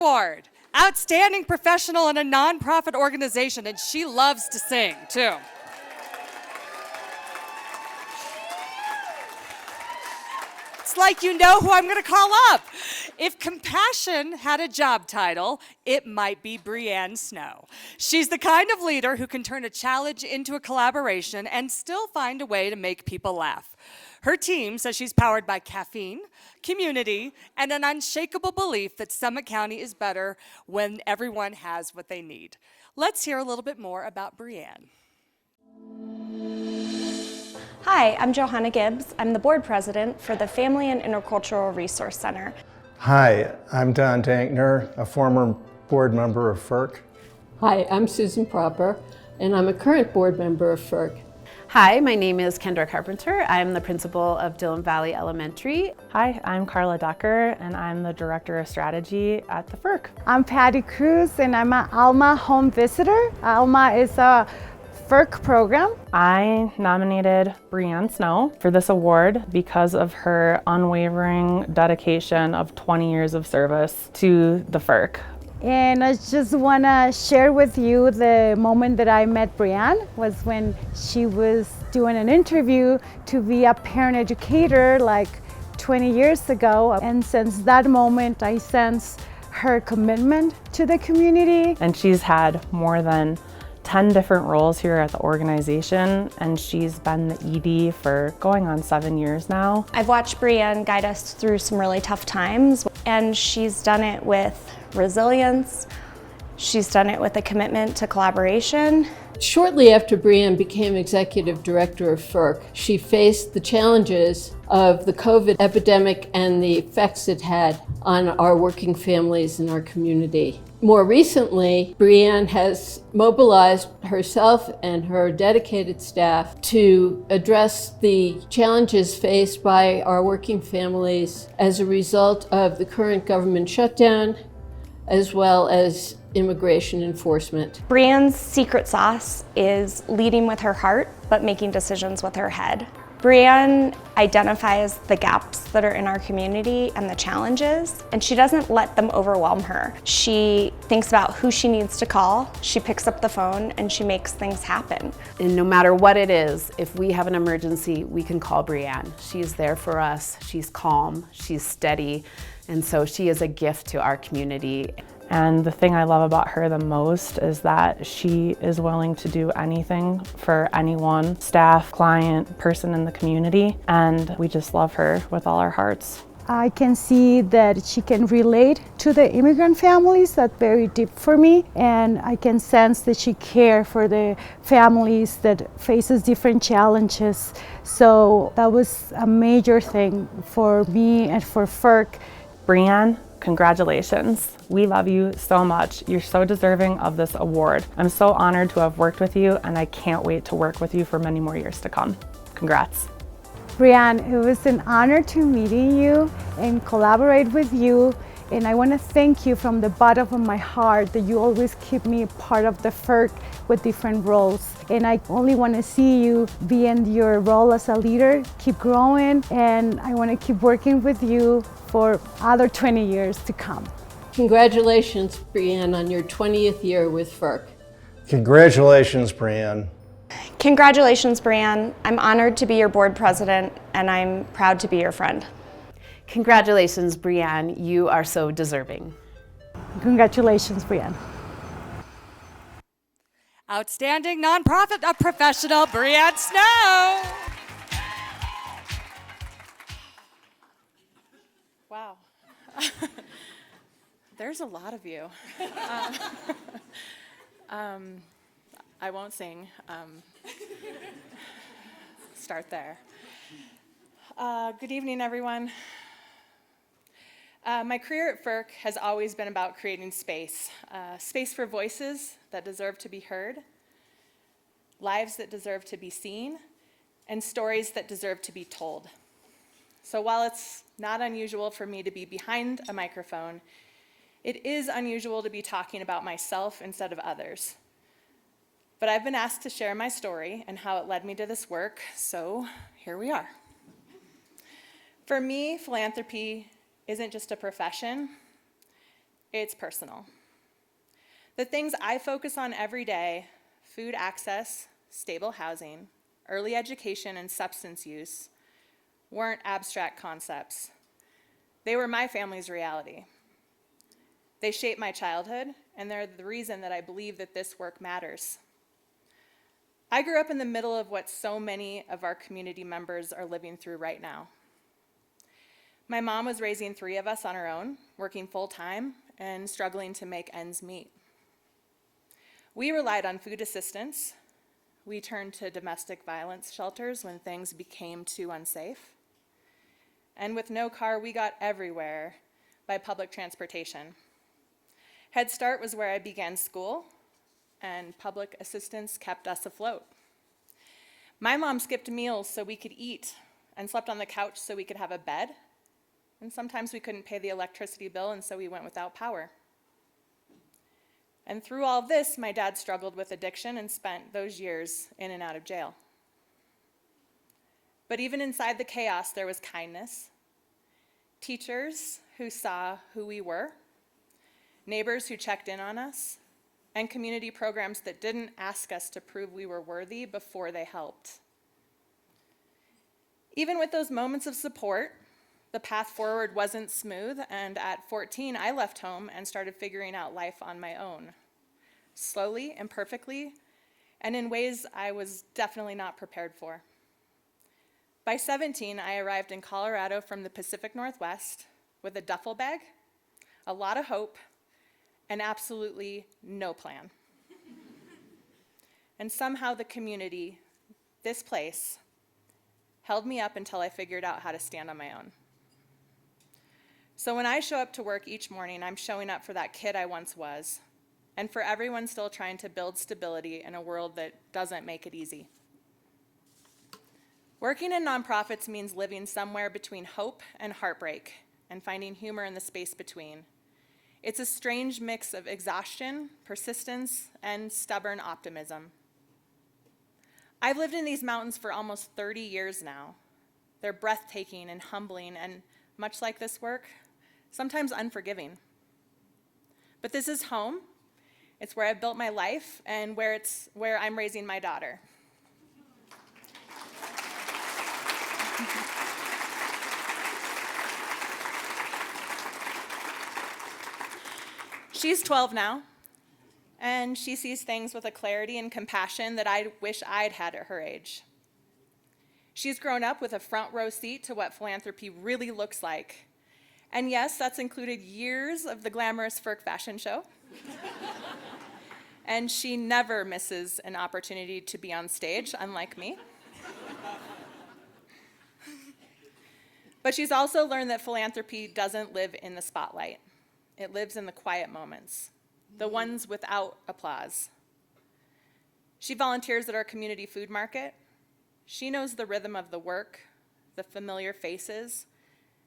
Award, outstanding professional in a nonprofit organization, and she loves to sing too. It's like you know who I'm going to call up. If compassion had a job title, it might be Brianne Snow. She's the kind of leader who can turn a challenge into a collaboration and still find a way to make people laugh. Her team says she's powered by caffeine, community, and an unshakable belief that Summit County is better when everyone has what they need. Let's hear a little bit more about Brianne. Hi, I'm Johanna Gibbs. I'm the board president for the Family and Intercultural Resource Center. Hi, I'm Don Dankner, a former board member of FERC. Hi, I'm Susan Proper, and I'm a current board member of FERC. Hi, my name is Kendra Carpenter. I'm the principal of Dillon Valley Elementary. Hi, I'm Carla Ducker, and I'm the Director of Strategy at the FERC. I'm Patty Cruz, and I'm an Alma home visitor. Alma is a FERC program. I nominated Brianne Snow for this award because of her unwavering dedication of 20 years of service to the FERC. And I just want to share with you the moment that I met Brianne was when she was doing an interview to be a parent educator like 20 years ago. And since that moment, I sense her commitment to the community. And she's had more than 10 different roles here at the organization, and she's been the ED for going on 7 years now. I've watched Brianne guide us through some really tough times, and she's done it with resilience. She's done it with a commitment to collaboration. Shortly after Brianne became executive director of FERC, she faced the challenges of the COVID epidemic and the effects it had on our working families in our community. More recently, Brianne has mobilized herself and her dedicated staff to address the challenges faced by our working families as a result of the current government shutdown, as well as immigration enforcement. Brianne's secret sauce is leading with her heart, but making decisions with her head. Brianne identifies the gaps that are in our community and the challenges, and she doesn't let them overwhelm her. She thinks about who she needs to call, she picks up the phone, and she makes things happen. And no matter what it is, if we have an emergency, we can call Brianne. She's there for us, she's calm, she's steady, and so she is a gift to our community. And the thing I love about her the most is that she is willing to do anything for anyone, staff, client, person in the community, and we just love her with all our hearts. I can see that she can relate to the immigrant families. That's very deep for me, and I can sense that she cares for the families that faces different challenges. So that was a major thing for me and for FERC. Brianne, congratulations. We love you so much. You're so deserving of this award. I'm so honored to have worked with you, and I can't wait to work with you for many more years to come. Congrats. Brianne, it was an honor to meeting you and collaborate with you. And I want to thank you from the bottom of my heart that you always keep me a part of the FERC with different roles. And I only want to see you be in your role as a leader, keep growing, and I want to keep working with you for other 20 years to come. Congratulations, Brianne, on your 20th year with FERC. Congratulations, Brianne. Congratulations, Brianne. I'm honored to be your board president, and I'm proud to be your friend. Congratulations, Brianne. You are so deserving. Congratulations, Brianne. Outstanding nonprofit professional, Brianne Snow. Wow. There's a lot of you. I won't sing. Start there. Good evening, everyone. My career at FERC has always been about creating space. Space for voices that deserve to be heard, lives that deserve to be seen, and stories that deserve to be told. So while it's not unusual for me to be behind a microphone, it is unusual to be talking about myself instead of others. But I've been asked to share my story and how it led me to this work, so here we are. For me, philanthropy isn't just a profession, it's personal. The things I focus on every day, food access, stable housing, early education, and substance use, weren't abstract concepts. They were my family's reality. They shaped my childhood, and they're the reason that I believe that this work matters. I grew up in the middle of what so many of our community members are living through right now. My mom was raising 3 of us on her own, working full-time and struggling to make ends meet. We relied on food assistance. We turned to domestic violence shelters when things became too unsafe. And with no car, we got everywhere by public transportation. Head Start was where I began school, and public assistance kept us afloat. My mom skipped meals so we could eat and slept on the couch so we could have a bed. And sometimes we couldn't pay the electricity bill, and so we went without power. And through all this, my dad struggled with addiction and spent those years in and out of jail. But even inside the chaos, there was kindness. Teachers who saw who we were, neighbors who checked in on us, and community programs that didn't ask us to prove we were worthy before they helped. Even with those moments of support, the path forward wasn't smooth, and at 14, I left home and started figuring out life on my own, slowly, imperfectly, and in ways I was definitely not prepared for. By 17, I arrived in Colorado from the Pacific Northwest with a duffel bag, a lot of hope, and absolutely no plan. And somehow the community, this place, held me up until I figured out how to stand on my own. So when I show up to work each morning, I'm showing up for that kid I once was, and for everyone still trying to build stability in a world that doesn't make it easy. Working in nonprofits means living somewhere between hope and heartbreak, and finding humor in the space between. It's a strange mix of exhaustion, persistence, and stubborn optimism. I've lived in these mountains for almost 30 years now. They're breathtaking and humbling, and much like this work, sometimes unforgiving. But this is home. It's where I've built my life, and where I'm raising my daughter. She's 12 now, and she sees things with a clarity and compassion that I wish I'd had at her age. She's grown up with a front row seat to what philanthropy really looks like. And yes, that's included years of the glamorous FERC fashion show. And she never misses an opportunity to be on stage, unlike me. But she's also learned that philanthropy doesn't live in the spotlight. It lives in the quiet moments, the ones without applause. She volunteers at our community food market. She knows the rhythm of the work, the familiar faces,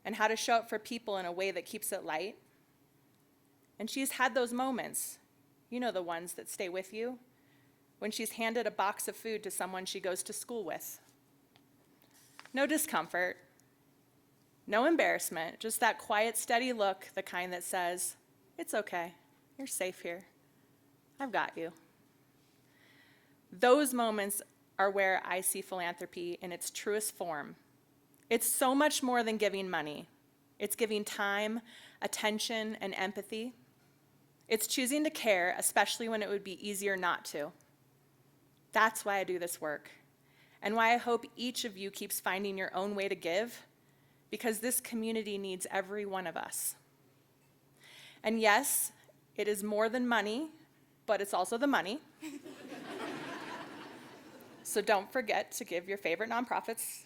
and how to show up for people in a way that keeps it light. And she's had those moments, you know, the ones that stay with you, when she's handed a box of food to someone she goes to school with. No discomfort, no embarrassment, just that quiet, steady look, the kind that says, "It's okay, you're safe here. I've got you." Those moments are where I see philanthropy in its truest form. It's so much more than giving money. It's giving time, attention, and empathy. It's choosing to care, especially when it would be easier not to. That's why I do this work, and why I hope each of you keeps finding your own way to give, because this community needs every one of us. And yes, it is more than money, but it's also the money. So don't forget to give to your favorite nonprofits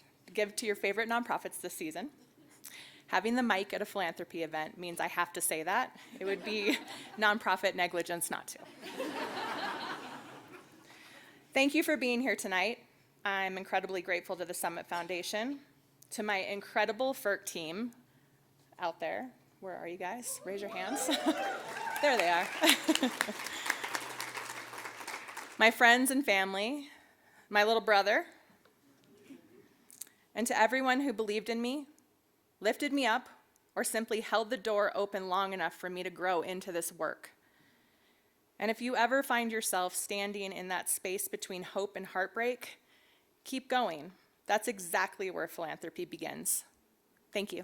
this season. Having the mic at a philanthropy event means I have to say that. It would be nonprofit negligence not to. Thank you for being here tonight. I'm incredibly grateful to the Summit Foundation, to my incredible FERC team out there. Where are you guys? Raise your hands. There they are. My friends and family, my little brother, and to everyone who believed in me, lifted me up, or simply held the door open long enough for me to grow into this work. And if you ever find yourself standing in that space between hope and heartbreak, keep going. That's exactly where philanthropy begins. Thank you.